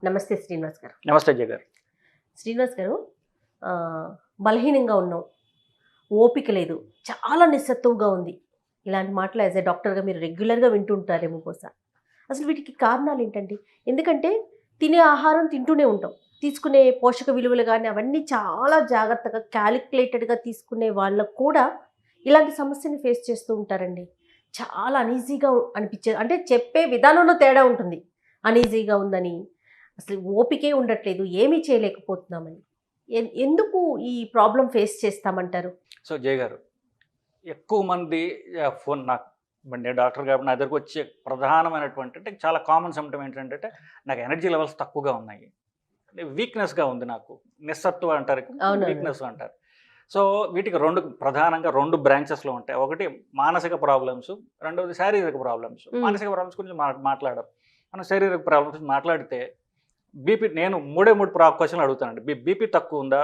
నమస్తే శ్రీనివాస్ గారు. నమస్తే అజయ్ గారు. శ్రీనివాస్ గారు, బలహీనంగా ఉన్నాం, ఓపిక లేదు, చాలా నిస్సత్తువుగా ఉంది. ఇలాంటి మాటలు యాజ్ ఎ డాక్టర్గా మీరు రెగ్యులర్గా వింటుంటారేమో బహుశా. అసలు వీటికి కారణాలు ఏంటండి? ఎందుకంటే తినే ఆహారం తింటూనే ఉంటాం, తీసుకునే పోషక విలువలు కానీ అవన్నీ చాలా జాగ్రత్తగా క్యాలిక్యులేటెడ్గా తీసుకునే వాళ్ళకు కూడా ఇలాంటి సమస్యని ఫేస్ చేస్తూ ఉంటారండి. చాలా అనీజీగా అనిపించేది, అంటే చెప్పే విధానంలో తేడా ఉంటుంది. అనీజీగా ఉందని, అసలు ఓపికే ఉండట్లేదు, ఏమీ చేయలేకపోతున్నామని. ఎందుకు ఈ ప్రాబ్లం ఫేస్ చేస్తామంటారు? సో జయ్ గారు, ఎక్కువ మంది ఫోన్ నాకు, నేను డాక్టర్ కాబట్టి నా దగ్గరకు వచ్చే ప్రధానమైనటువంటి అంటే చాలా కామన్ సిమ్టమ్ ఏంటంటే నాకు ఎనర్జీ లెవెల్స్ తక్కువగా ఉన్నాయి, వీక్నెస్గా ఉంది, నాకు నిస్సత్వ అంటారు, వీక్నెస్ అంటారు. సో వీటికి ప్రధానంగా రెండు బ్రాంచెస్లో ఉంటాయి. ఒకటి మానసిక ప్రాబ్లమ్స్, రెండవది శారీరక ప్రాబ్లమ్స్. మానసిక ప్రాబ్లమ్స్ గురించి మాట్లాడడం, మనం శారీరక ప్రాబ్లమ్స్ గురించి మాట్లాడితే బీపీ, నేను మూడు క్వశ్చన్లు అడుగుతానండి. బీపీ తక్కువ ఉందా,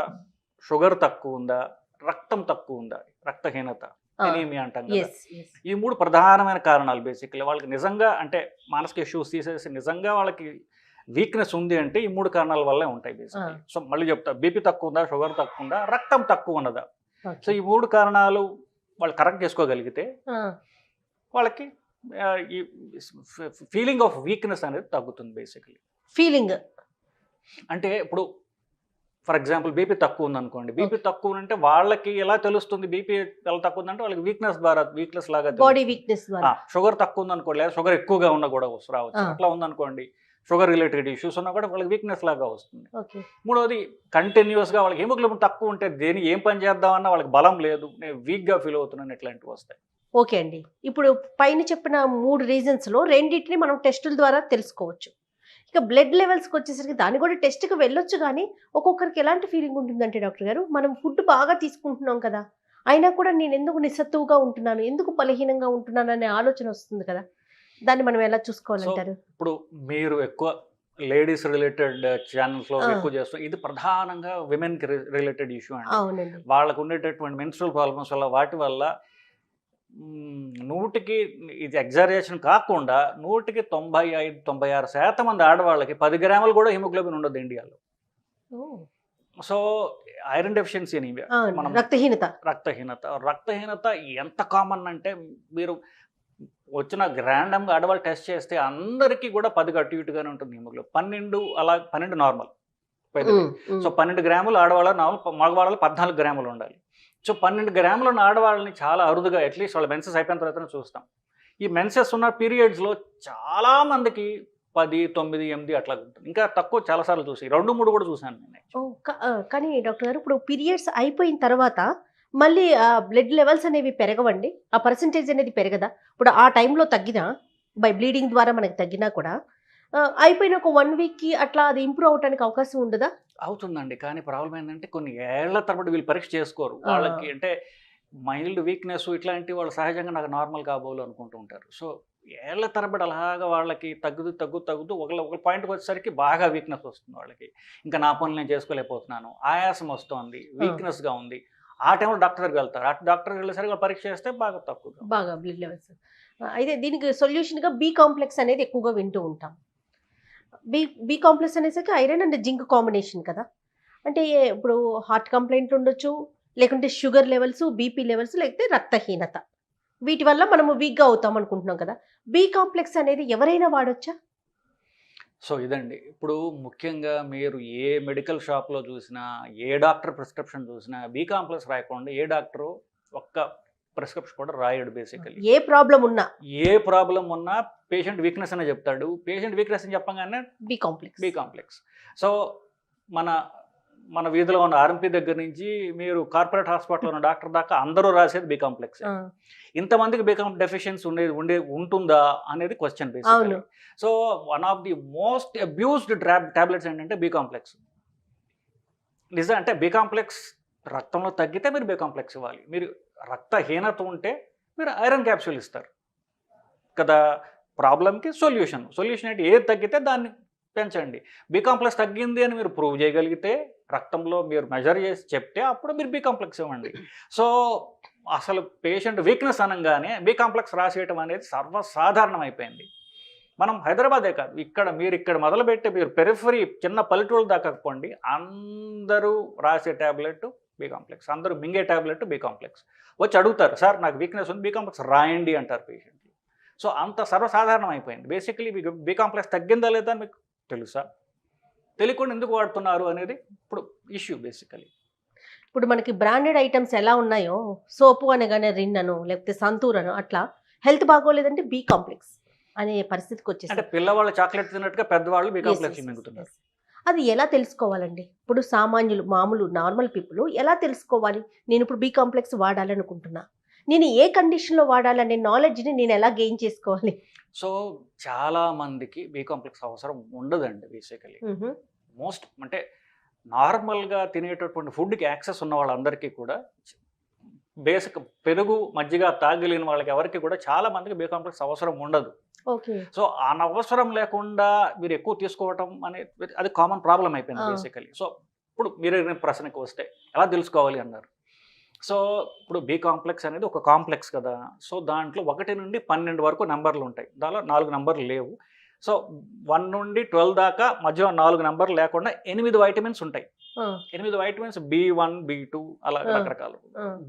షుగర్ తక్కువ ఉందా, రక్తం తక్కువ ఉందా, రక్తహీనత, ఎనీమియా అంటాం కదా. ఈ మూడు ప్రధానమైన కారణాలు. బేసిక్లీ వాళ్ళకి నిజంగా అంటే మానసిక ఇష్యూస్ తీసేసి నిజంగా వాళ్ళకి వీక్నెస్ ఉంది అంటే ఈ మూడు కారణాల వల్లే ఉంటాయి బేసిక్లీ. సో మళ్ళీ చెప్తా, బీపీ తక్కువ ఉందా, షుగర్ తక్కువ ఉందా, రక్తం తక్కువ ఉన్నదా. సో ఈ మూడు కారణాలు వాళ్ళు కరెక్ట్ చేసుకోగలిగితే వాళ్ళకి ఈ ఫీలింగ్ ఆఫ్ వీక్నెస్ అనేది తగ్గుతుంది బేసిక్లీ. ఫీలింగ్ అంటే ఇప్పుడు ఫర్ ఎగ్జాంపుల్ బీపీ తక్కువ ఉందనుకోండి, బీపీ తక్కువ అంటే వాళ్ళకి ఎలా తెలుస్తుంది బీపీ ఎలా తక్కువ ఉందంటే వాళ్ళకి వీక్నెస్ లాగా బాడీ వీక్నెస్. షుగర్ తక్కువ ఉందనుకోండి, లేదా షుగర్ ఎక్కువగా ఉన్నా కూడా రావచ్చు. అట్లా ఉందనుకోండి, షుగర్ రిలేటెడ్ ఇష్యూస్ ఉన్నా కూడా వాళ్ళకి వీక్నెస్ లాగా వస్తుంది. మూడవది కంటిన్యూస్గా వాళ్ళకి హిమోగ్లోబిన్ తక్కువ ఉంటే ఏం పని చేద్దామన్నా వాళ్ళకి బలం లేదు, నేను వీక్గా ఫీల్ అవుతున్నాను, ఇట్లాంటివి వస్తాయి. ఓకే అండి, ఇప్పుడు పైన చెప్పిన 3 రీజన్స్లో రెండింటిని మనం టెస్టుల ద్వారా తెలుసుకోవచ్చు. ఇక బ్లడ్ లెవెల్స్కి వచ్చేసరికి దాన్ని కూడా టెస్ట్కి వెళ్ళొచ్చు, కానీ ఒక్కొక్కరికి ఎలాంటి ఫీలింగ్ ఉంటుందంటే డాక్టర్ గారు, మనం ఫుడ్ బాగా తీసుకుంటున్నాం కదా, అయినా కూడా నేను ఎందుకు నిస్సత్తువుగా ఉంటున్నాను, ఎందుకు బలహీనంగా ఉంటున్నాను అనే ఆలోచన వస్తుంది కదా, దాన్ని మనం ఎలా చూసుకోవాలంటారు? ఇప్పుడు మీరు ఎక్కువ లేడీస్ రిలేటెడ్ ఛానల్స్లో ఎక్కువ చేస్తాం, ఇది ప్రధానంగా విమెన్కి రిలేటెడ్ ఇష్యూ అండి. అవునండి. వాళ్ళకు ఉండేటటువంటి మెన్స్ట్రల్ ప్రాబ్లమ్స్ వల్ల, వాటి వల్ల 100కి ఇది ఎగ్జారేషన్ కాకుండా 100కి 95-96% మంది ఆడవాళ్ళకి 10 గ్రాములు కూడా హిమోగ్లోబిన్ ఉండదు ఇండియాలో. సో ఐరన్ డెఫిషియన్సీ అనేవి, మనం రక్తహీనత ఎంత కామన్ అంటే, మీరు వచ్చిన ర్యాండమ్గా ఆడవాళ్ళు టెస్ట్ చేస్తే అందరికీ కూడా 10 అటు ఇటుగానే ఉంటుంది హిమోగ్లోబిన్. 12 నార్మల్. సో 12 గ్రాములు ఆడవాళ్ళ నార్మల్, మగవాళ్ళలో 14 గ్రాములు ఉండాలి. సో 12 గ్రాములు ఉన్న ఆడవాళ్ళని చాలా అరుదుగా, అట్లీస్ట్ వాళ్ళ మెన్సెస్ అయిపోయిన తర్వాత చూస్తాం. ఈ మెన్సెస్ ఉన్న పీరియడ్స్లో చాలామందికి 10, 9, 8 అట్లా ఉంటుంది. ఇంకా తక్కువ చాలాసార్లు చూసి 2, 3 కూడా చూశాను నేను. కానీ డాక్టర్ గారు, ఇప్పుడు పీరియడ్స్ అయిపోయిన తర్వాత మళ్ళీ బ్లడ్ లెవెల్స్ అనేవి పెరగవండి, ఆ పర్సంటేజ్ అనేది పెరగదా? ఇప్పుడు ఆ టైంలో తగ్గినా, బై బ్లీడింగ్ ద్వారా మనకి తగ్గినా కూడా అయిపోయిన ఒక 1 వీక్కి అట్లా అది ఇంప్రూవ్ అవడానికి అవకాశం ఉండదా? అవుతుందండి, కానీ ప్రాబ్లం ఏంటంటే కొన్ని ఏళ్ల తరబడి వీళ్ళు పరీక్ష చేసుకోరు. వాళ్ళకి అంటే మైల్డ్ వీక్నెస్ ఇట్లాంటి వాళ్ళు సహజంగా నాకు నార్మల్ కాబోలు అనుకుంటూ ఉంటారు. సో ఏళ్ల తరబడి అలాగా వాళ్ళకి తగ్గుతూ ఒక పాయింట్కి వచ్చేసరికి బాగా వీక్నెస్ వస్తుంది వాళ్ళకి. ఇంకా నా పనులు నేను చేసుకోలేకపోతున్నాను, ఆయాసం వస్తుంది, వీక్నెస్గా ఉంది. ఆ టైంలో డాక్టర్ దగ్గరికి వెళ్తారు. డాక్టర్ వెళ్ళేసరికి పరీక్ష చేస్తే బాగా బ్లడ్ లెవెల్స్. అయితే దీనికి సొల్యూషన్గా బి కాంప్లెక్స్ అనేది ఎక్కువగా వింటూ ఉంటాం. బి కాంప్లెక్స్ అనేసరికి ఐరన్ అండ్ జింక్ కాంబినేషన్ కదా. అంటే ఇప్పుడు హార్ట్ కంప్లైంట్ ఉండొచ్చు, లేకుంటే షుగర్ లెవెల్స్, బీపీ లెవెల్స్, లేకపోతే రక్తహీనత, వీటి వల్ల మనము వీక్గా అవుతాం అనుకుంటున్నాం కదా. బి కాంప్లెక్స్ అనేది ఎవరైనా వాడొచ్చా? సో ఇదండి, ఇప్పుడు ముఖ్యంగా మీరు ఏ మెడికల్ షాప్లో చూసినా, ఏ డాక్టర్ ప్రిస్క్రిప్షన్ చూసినా బి కాంప్లెక్స్ రాయకుండా ఏ డాక్టరు ఒక్క ప్రిస్క్రిప్షన్ కూడా రాయడు. బేసికలీ ఏ ప్రాబ్లం ఉన్నా పేషెంట్ వీక్నెస్ అనే చెప్తాడు. పేషెంట్ వీక్నెస్ అని చెప్పగానే బి కాంప్లెక్స్. సో మన వీధిలో ఉన్న ఆర్ఎంపీ దగ్గర నుంచి మీరు కార్పొరేట్ హాస్పిటల్లో ఉన్న డాక్టర్ దాకా అందరూ రాసేది బి కాంప్లెక్స్. ఇంతమందికి బి కాంప్లెక్స్ డెఫిషియన్సీ ఉంటుందా అనేది question basically. So one of the most abused tablets ఏంటంటే బి కాంప్లెక్స్. నిజం అంటే బి కాంప్లెక్స్ రక్తంలో తగ్గితే మీరు బి కాంప్లెక్స్ ఇవ్వాలి. మీరు రక్తహీనత ఉంటే మీరు ఐరన్ క్యాప్సూల్ ఇస్తారు కదా. ప్రాబ్లంకి సొల్యూషన్ అంటే ఏది తగ్గితే దాన్ని పెంచండి. బి కాంప్లెక్స్ తగ్గింది అని మీరు ప్రూవ్ చేయగలిగితే, రక్తంలో మీరు మెజర్ చేసి చెప్తే అప్పుడు మీరు బి కాంప్లెక్స్ ఇవ్వండి. సో అసలు పేషెంట్ వీక్నెస్ అనగానే బి కాంప్లెక్స్ రాసేయటం అనేది సర్వసాధారణం అయిపోయింది. మనం హైదరాబాదే కాదు, మీరు ఇక్కడ మొదలుపెట్టి మీరు పెరిఫరీ చిన్న పల్లెటూరు దాకా పోండి, అందరూ రాసే ట్యాబ్లెట్ బి కాంప్లెక్స్, అందరూ మింగే ట్యాబ్లెట్ బి కాంప్లెక్స్. వచ్చి అడుగుతారు, సార్ నాకు వీక్నెస్ ఉంది బి కాంప్లెక్స్ రాయండి అంటారు పేషెంట్లు. సో అంత సర్వసాధారణం అయిపోయింది. బేసికలీ మీకు బి కాంప్లెక్స్ తగ్గిందా లేదా అని మీకు తెలుసా, తెలియకుండా ఎందుకు వాడుతున్నారు అనేది ఇప్పుడు ఇష్యూ బేసికలీ. ఇప్పుడు మనకి బ్రాండెడ్ ఐటమ్స్ ఎలా ఉన్నాయో, సోపు అనగానే రిన్ అను లేకపోతే సంతూర్ అను, అట్లా హెల్త్ బాగోలేదంటే బి కాంప్లెక్స్ అనే పరిస్థితికి అంటే వచ్చేసి పిల్లవాళ్ళు చాక్లెట్ తిన్నట్టుగా పెద్దవాళ్ళు బి కాంప్లెక్స్ మింగుతున్నారు. అది ఎలా తెలుసుకోవాలండి? ఇప్పుడు సామాన్యులు, మామూలు నార్మల్ పీపుల్ ఎలా తెలుసుకోవాలి? నేను ఇప్పుడు బి కాంప్లెక్స్ వాడాలనుకుంటున్నా, నేను ఏ కండిషన్లో వాడాలనే నాలెడ్జ్ని నేను ఎలా గెయిన్ చేసుకోవాలి? సో చాలా మందికి బి కాంప్లెక్స్ అవసరం ఉండదండి బేసికలీ. మోస్ట్ అంటే నార్మల్గా తినేటటువంటి ఫుడ్కి యాక్సెస్ ఉన్న వాళ్ళందరికీ కూడా, బేసిక్ పెరుగు మజ్జిగ తాగలేని వాళ్ళకి ఎవరికి కూడా చాలా మందికి బి కాంప్లెక్స్ అవసరం ఉండదు. ఓకే. సో అనవసరం లేకుండా మీరు ఎక్కువ తీసుకోవటం అనేది అది కామన్ ప్రాబ్లం అయిపోయింది బేసికలీ. సో ఇప్పుడు మీరు ప్రశ్నకి వస్తే ఎలా తెలుసుకోవాలి అన్నారు. సో ఇప్పుడు బి కాంప్లెక్స్ అనేది ఒక కాంప్లెక్స్ కదా, సో దాంట్లో 1 నుండి 12 వరకు నెంబర్లు ఉంటాయి, దానిలో 4 నెంబర్లు లేవు. సో 1 నుండి 12 దాకా మధ్యలో 4 నెంబర్లు లేకుండా 8 వైటమిన్స్ ఉంటాయి. 8 వైటమిన్స్ B1 B2 అలా రకరకాలు,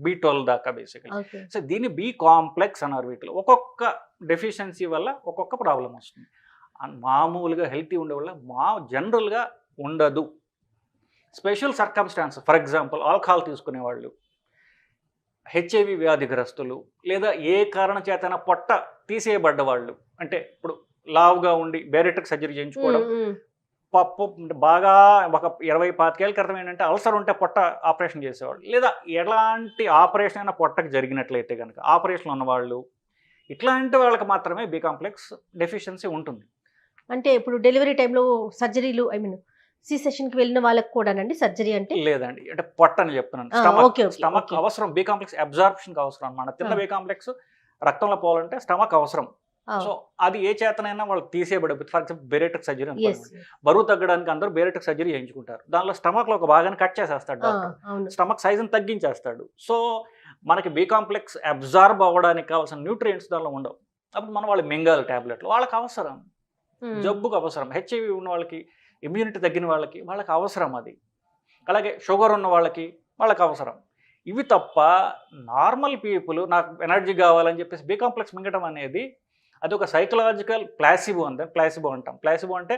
B12 దాకా బేసికలీ. సో దీన్ని బి కాంప్లెక్స్ అన్నారు. వీటిలో ఒక్కొక్క డెఫిషియన్సీ వల్ల ఒక్కొక్క ప్రాబ్లం వస్తుంది. మామూలుగా హెల్తీ ఉండే వల్ల జనరల్గా ఉండదు. Special circumstances, for example alcohol తీసుకునేవాళ్ళు, హెచ్ఐవి వ్యాధిగ్రస్తులు, లేదా ఏ కారణం చేతన పొట్ట తీసేయబడ్డ వాళ్ళు, అంటే ఇప్పుడు లావుగా ఉండి బేరెట్రిక్ సర్జరీ చేయించుకోవడం, పప్పు బాగా ఒక 20-25 ఏళ్ళ క్రితం ఏంటంటే అల్సర్ ఉంటే పొట్ట ఆపరేషన్ చేసేవాళ్ళు, లేదా ఎలాంటి ఆపరేషన్ అయినా పొట్టకు జరిగినట్లయితే కనుక ఆపరేషన్ ఉన్నవాళ్ళు, ఇట్లాంటి వాళ్ళకి మాత్రమే బి కాంప్లెక్స్ డెఫిషియన్సీ ఉంటుంది. అంటే ఇప్పుడు డెలివరీ టైంలో సర్జరీలు, ఐ మీన్ సి సెషన్కి వెళ్ళిన వాళ్ళకి కూడానండి సర్జరీ అంటే? లేదండి, అంటే పొట్ట అని చెప్తున్నాను. స్టమక్ అవసరం, బి కాంప్లెక్స్ అబ్జార్ప్షన్కి అవసరం అన్నమాట. తిన్న బి కాంప్లెక్స్ రక్తంలో పోవాలంటే స్టమక్ అవసరం. సో అది ఏ చేతనైనా వాళ్ళు తీసేయబడదు. ఫర్ ఎగ్జాంపుల్ బేరెట్రిక్ సర్జరీ అనుకోండి, బరువు తగ్గడానికి అందరూ బేరెట్రిక్ సర్జరీ చేయించుకుంటారు. దానిలో స్టమక్లో ఒక భాగాన్ని కట్ చేసేస్తాడు డాక్టర్, స్టమక్ సైజుని తగ్గించేస్తాడు. సో మనకి బి కాంప్లెక్స్ అబ్జార్బ్ అవ్వడానికి కావాల్సిన న్యూట్రియంట్స్ దానిలో ఉండవు. అప్పుడు మనం వాళ్ళు మింగాలి ట్యాబ్లెట్లు, వాళ్ళకి అవసరం, జబ్బుకు అవసరం. హెచ్ఐవి ఉన్న వాళ్ళకి, ఇమ్యూనిటీ తగ్గిన వాళ్ళకి అవసరం అది. అలాగే షుగర్ ఉన్న వాళ్ళకి అవసరం. ఇవి తప్ప నార్మల్ పీపుల్ నాకు ఎనర్జీ కావాలని చెప్పేసి బి కాంప్లెక్స్ మింగటం అనేది అది ఒక సైకలాజికల్ ప్లాసిబో ప్లాసిబో అంటాం. ప్లాసిబో అంటే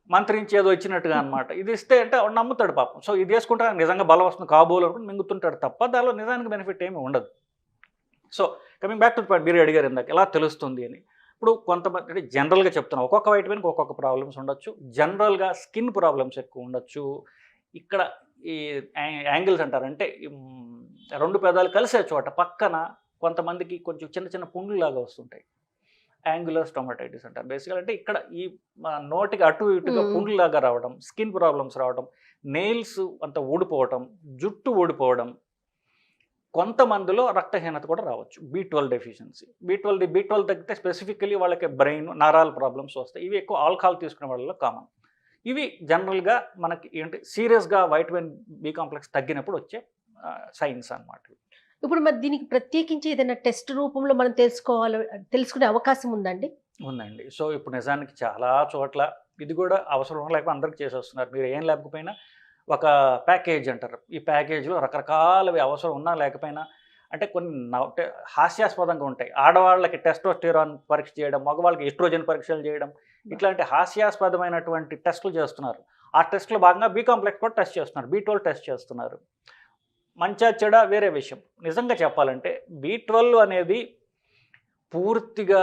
మంత్రించి ఏదో ఇచ్చినట్టుగా అనమాట. ఇది ఇస్తే అంటే నమ్ముతాడు పాపం. సో ఇది వేసుకుంటే నిజంగా బలం వస్తుంది కాబోలు అనుకుంటే మింగుతుంటాడు తప్ప దానిలో నిజానికి బెనిఫిట్ ఏమీ ఉండదు. So coming back to point, మీరు అడిగారు ఇందాక ఎలా తెలుస్తుంది అని. ఇప్పుడు కొంతమంది అంటే జనరల్గా చెప్తున్నాం, ఒక్కొక్క వైటమిన్కి ఒక్కొక్క ప్రాబ్లమ్స్ ఉండొచ్చు. జనరల్గా స్కిన్ ప్రాబ్లమ్స్ ఎక్కువ ఉండొచ్చు. ఇక్కడ ఈ యాంగిల్స్ అంటారు, అంటే 2 పెదాలు కలిసే చోట పక్కన కొంతమందికి కొంచెం చిన్న చిన్న పుండ్లులాగా వస్తుంటాయి, యాంగులర్ స్టొమాటైటిస్ అంటారు. బేసికల్ అంటే ఇక్కడ ఈ నోటికి అటు ఇటుగా పుండ్లులాగా రావడం, స్కిన్ ప్రాబ్లమ్స్ రావడం, నెయిల్స్ అంతా ఊడిపోవడం, జుట్టు ఊడిపోవడం, కొంతమందిలో రక్తహీనత కూడా రావచ్చు. B12 deficiency. B12 తగ్గితే స్పెసిఫికలీ వాళ్ళకి బ్రెయిన్ నరాల ప్రాబ్లమ్స్ వస్తాయి. ఇవి ఎక్కువ ఆల్కహాల్ తీసుకునే వాళ్ళలో కామన్. ఇవి జనరల్గా మనకి ఏంటి సీరియస్గా వైటమిన్ బి కాంప్లెక్స్ తగ్గినప్పుడు వచ్చే సైన్స్ అన్నమాట. ఇప్పుడు మరి దీనికి ప్రత్యేకించి ఏదైనా టెస్ట్ రూపంలో మనం తెలుసుకునే అవకాశం ఉందండి? ఉందండి. సో ఇప్పుడు నిజానికి చాలా చోట్ల ఇది కూడా అవసరం లేకపోతే అందరికి చేసేస్తున్నారు. మీరు ఏం లేకపోయినా ఒక ప్యాకేజ్ అంటారు, ఈ ప్యాకేజ్లో రకరకాలవి అవసరం ఉన్నా లేకపోయినా, అంటే కొన్ని హాస్యాస్పదంగా ఉంటాయి. ఆడవాళ్ళకి టెస్టోస్టెరాన్ పరీక్ష చేయడం, మగవాళ్ళకి ఎస్ట్రోజన్ పరీక్షలు చేయడం, ఇట్లాంటి హాస్యాస్పదమైనటువంటి టెస్టులు చేస్తున్నారు. ఆ టెస్టులో భాగంగా బి కాంప్లెక్స్ కూడా టెస్ట్ చేస్తున్నారు, B12 టెస్ట్ చేస్తున్నారు. మంచా చెడ వేరే విషయం. నిజంగా చెప్పాలంటే B12 అనేది పూర్తిగా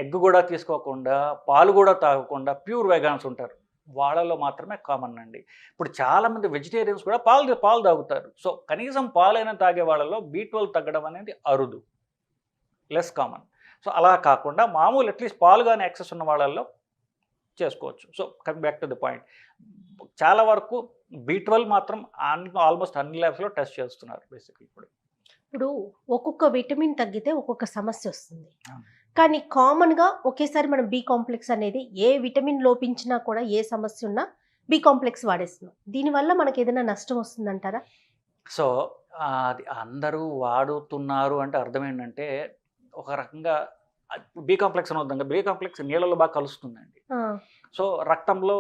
ఎగ్ కూడా తీసుకోకుండా, పాలు కూడా తాగకుండా ప్యూర్ వెగాన్స్ ఉంటారు, వాళ్ళలో మాత్రమే కామన్ అండి. ఇప్పుడు చాలామంది వెజిటేరియన్స్ కూడా పాలు తాగుతారు. సో కనీసం పాలైనా తాగే వాళ్ళలో B12 తగ్గడం అనేది అరుదు, లెస్ కామన్. సో అలా కాకుండా మామూలు అట్లీస్ట్ పాలు కానీ యాక్సెస్ ఉన్న వాళ్ళల్లో చేసుకోవచ్చు. So coming back to the point, చాలా వరకు B12 మాత్రం ఆల్మోస్ట్ అన్ని ల్యాబ్స్లో టెస్ట్ చేస్తున్నారు బేసిక్లీ. ఇప్పుడు ఒక్కొక్క విటమిన్ తగ్గితే ఒక్కొక్క సమస్య వస్తుంది, కానీ కామన్గా ఒకేసారి మనం బి కాంప్లెక్స్ అనేది ఏ విటమిన్ లోపించినా కూడా ఏ సమస్య ఉన్నా బి కాంప్లెక్స్ వాడేస్తున్నాం. దీనివల్ల మనకి ఏదైనా నష్టం వస్తుందంటారా? సో అది అందరూ వాడుతున్నారు అంటే అర్థం ఏంటంటే, ఒక రకంగా బి కాంప్లెక్స్ అని వద్దాం, బి కాంప్లెక్స్ నీళ్ళలో బాగా కలుస్తుందండి. సో రక్తంలో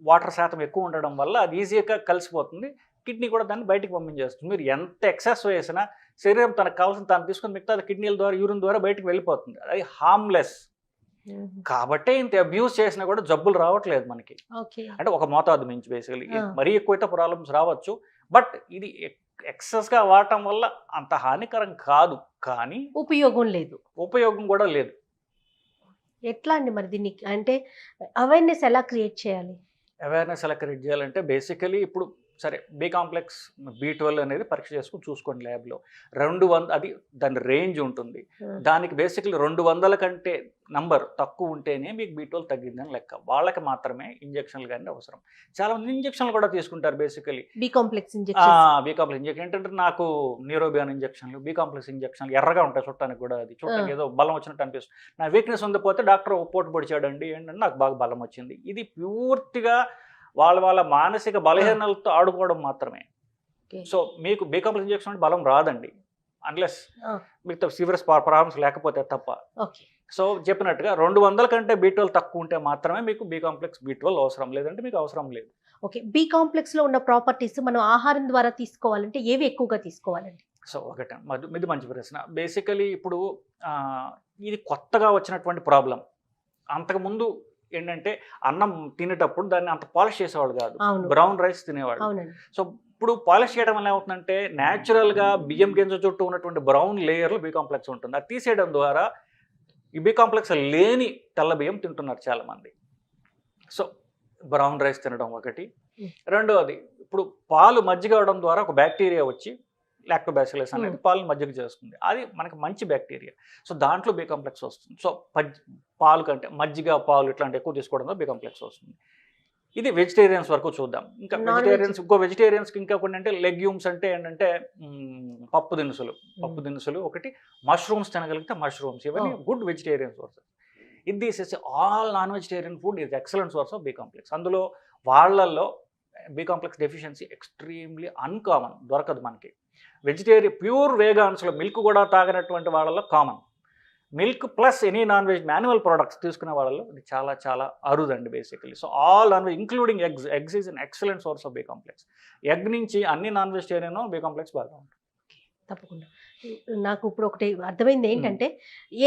వాటర్ శాతం ఎక్కువ ఉండడం వల్ల అది ఈజీగా కలిసిపోతుంది, కిడ్నీ కూడా దాన్ని బయటికి పంపించేస్తుంది. మీరు ఎంత ఎక్సెస్ వేసినా శరీరం తనకు కావాల్సిన తాను తీసుకొని మిగతా అది కిడ్నీల ద్వారా యూరిన్ ద్వారా బయటికి వెళ్ళిపోతుంది. అది హార్మ్లెస్. కాబట్టే ఇంత అబ్యూస్ చేసినా కూడా జబ్బులు రావట్లేదు మనకి. అంటే ఒక మోతాదు మించి బేసికలీ మరీ ఎక్కువైతే ప్రాబ్లమ్స్ రావచ్చు. బట్ ఇది ఎక్సెస్గా వాడటం వల్ల అంత హానికరం కాదు, కానీ ఉపయోగం కూడా లేదు. ఎట్లా అండి మరి దీన్ని, అంటే అవేర్నెస్ ఎలా క్రియేట్ చేయాలి? అవేర్నెస్ ఎలా క్రియేట్ చేయాలంటే బేసికలీ ఇప్పుడు సరే బి కాంప్లెక్స్ B12 అనేది పరీక్ష చేసుకుని చూసుకోండి ల్యాబ్లో. 200 అది దాని రేంజ్ ఉంటుంది. దానికి బేసికలీ 200 కంటే నంబర్ తక్కువ ఉంటేనే మీకు B12 తగ్గిందని లెక్క. వాళ్ళకి మాత్రమే ఇంజక్షన్లు కానీ అవసరం. చాలా మంది ఇంజక్షన్లు కూడా తీసుకుంటారు బేసికలీ. బి కాంప్లెక్స్ ఇంజక్షన్ ఏంటంటే నాకు న్యూరోబియాన్ ఇంజక్షన్లు, బి కాంప్లెక్స్ ఇంజక్షన్లు ఎర్రగా ఉంటాయి చూడటానికి కూడా, అది చూడటానికి ఏదో బలం వచ్చినట్టు అనిపిస్తుంది. నా వీక్నెస్ ఉండిపోతే డాక్టర్ పోటు పొడిచాడండి ఏంటంటే నాకు బాగా బలం వచ్చింది. ఇది పూర్తిగా వాళ్ళ మానసిక బలహీనలతో ఆడుకోవడం మాత్రమే. సో మీకు బి కాంప్లెక్స్ ఇంజక్షన్ అంటే బలం రాదండి, అన్లెస్ మీకు సివియర్ ప్రాబ్లమ్స్ లేకపోతే తప్ప. సో చెప్పినట్టుగా 200 కంటే B12 తక్కువ ఉంటే మాత్రమే మీకు బి కాంప్లెక్స్ B12 అవసరం, లేదంటే మీకు అవసరం లేదు. ఓకే, బి కాంప్లెక్స్ లో ఉన్న ప్రాపర్టీస్ మనం ఆహారం ద్వారా తీసుకోవాలంటే ఏవి ఎక్కువగా తీసుకోవాలండి? సో ఒకటే ఇది మంచి ప్రశ్న. బేసికలీ ఇప్పుడు ఇది కొత్తగా వచ్చినటువంటి ప్రాబ్లం. అంతకుముందు ఏంటంటే అన్నం తినేటప్పుడు దాన్ని అంత పాలిష్ చేసేవాళ్ళు కాదు, బ్రౌన్ రైస్ తినేవాళ్ళు. సో ఇప్పుడు పాలిష్ చేయడం వల్ల ఏమవుతుందంటే న్యాచురల్గా బియ్యం గింజ చుట్టూ ఉన్నటువంటి బ్రౌన్ లేయర్లో బి కాంప్లెక్స్ ఉంటుంది. అది తీసేయడం ద్వారా ఈ బి కాంప్లెక్స్ లేని తెల్ల బియ్యం తింటున్నారు చాలామంది. సో బ్రౌన్ రైస్ తినడం ఒకటి. రెండవది, ఇప్పుడు పాలు మజ్జిగ అవడం ద్వారా ఒక బ్యాక్టీరియా వచ్చి లాక్టోబాసిల్లస్ అనేది పాలు మజ్జిగ చేస్తుంది. అది మనకి మంచి బ్యాక్టీరియా. సో దాంట్లో బి కాంప్లెక్స్ వస్తుంది. సో పాలు కంటే మజ్జిగ, పాలు ఇట్లాంటి ఎక్కువ తీసుకోవడంలో బి కాంప్లెక్స్ వస్తుంది. ఇది వెజిటేరియన్స్ వరకు చూద్దాం. ఇంకా వెజిటేరియన్స్కి ఇంకా కొన్ని అంటే లెగ్యూమ్స్ అంటే ఏంటంటే పప్పు దినుసులు ఒకటి, మష్రూమ్స్ తినగలిగితే మష్రూమ్స్, ఇవన్నీ గుడ్ వెజిటేరియన్ సోర్సెస్. ఇది తీసేసి all non vegetarian food is excellent source of B complex. అందులో వాళ్ళల్లో B complex deficiency extremely uncommon, దొరకదు మనకి. ప్యూర్ వేగాన్స్లో మిల్క్ కూడా తాగినటువంటి వాళ్ళలో common. Milk plus any non veg manual products తీసుకునే వాళ్ళలో ఇది చాలా చాలా అరుదండి basically. So all non veg including eggs is an excellent source of B complex. Egg నుంచి అన్ని నాన్ వెజిటేరియన్ బి కాంప్లెక్స్ బాగా ఉంటుంది. తప్పకుండా. నాకు ఇప్పుడు ఒకటి అర్థమైంది ఏంటంటే,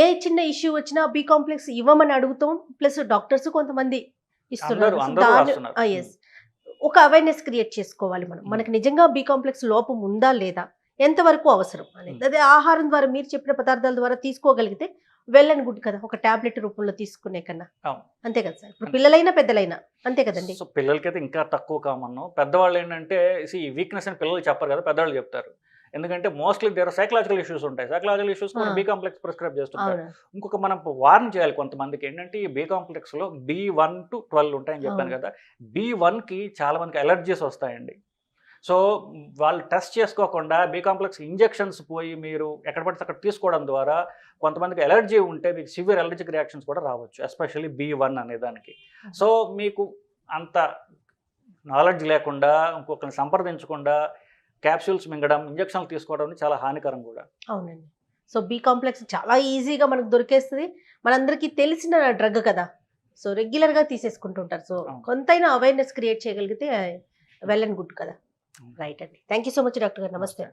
ఏ చిన్న ఇష్యూ వచ్చినా బి కాంప్లెక్స్ ఇవ్వమని అడుగుతాం, ప్లస్ డాక్టర్స్ కొంతమంది ఇస్తున్నారు. ఒక అవేర్నెస్ క్రియేట్ చేసుకోవాలి మనం, మనకి నిజంగా బి కాంప్లెక్స్ లోపం ఉందా లేదా, ఎంతవరకు అవసరం అనేది. అదే ఆహారం ద్వారా మీరు చెప్పిన పదార్థాల ద్వారా తీసుకోగలిగితే వెల్ అండ్ గుడ్ కదా, ఒక టాబ్లెట్ రూపంలో తీసుకునే కన్నా. అంతే కదా సార్, ఇప్పుడు పిల్లలైనా పెద్దలైనా అంతే కదండి. సో పిల్లలకైతే ఇంకా తక్కువ కామన్. పెద్దవాళ్ళు ఏంటంటే ఈ వీక్నెస్ అని పిల్లలు చెప్పరు కదా, పెద్దవాళ్ళు చెప్తారు. ఎందుకంటే మోస్ట్లీ దేర్ సైకలాజికల్ ఇష్యూస్ ఉంటాయి. సైకలాజికల్ ఇష్యూస్ మనం బి కాంప్లెక్స్ ప్రిస్క్రైబ్ చేస్తుంటారు. ఇంకొక మనం వార్న్ చేయాలి కొంతమందికి ఏంటంటే, ఈ బి కాంప్లెక్స్లో B1 to 12 ఉంటాయని చెప్పాను కదా. B1కి చాలా మందికి ఎలర్జీస్ వస్తాయండి. సో వాళ్ళు టెస్ట్ చేసుకోకుండా బి కాంప్లెక్స్ ఇంజెక్షన్స్ పోయి మీరు ఎక్కడ పడితే అక్కడ తీసుకోవడం ద్వారా కొంతమందికి ఎలర్జీ ఉంటే మీకు సివియర్ ఎలర్జిక్ రియాక్షన్స్ కూడా రావచ్చు, ఎస్పెషల్లీ B1 అనే దానికి. సో మీకు అంత నాలెడ్జ్ లేకుండా ఇంకొకరిని సంప్రదించకుండా క్యాప్సూల్స్ మింగడం, ఇంజక్షన్లు తీసుకోవడం చాలా హానికరం కూడా. అవునండి. సో బి కాంప్లెక్స్ చాలా ఈజీగా మనకు దొరికేస్తుంది, మనందరికీ తెలిసిన డ్రగ్ కదా. సో రెగ్యులర్గా తీసేసుకుంటుంటారు. సో కొంతైనా అవేర్నెస్ క్రియేట్ చేయగలిగితే వెల్ అండ్ గుడ్ కదా. రైట్ అండి. Thank you so much doctor గారు. నమస్తే.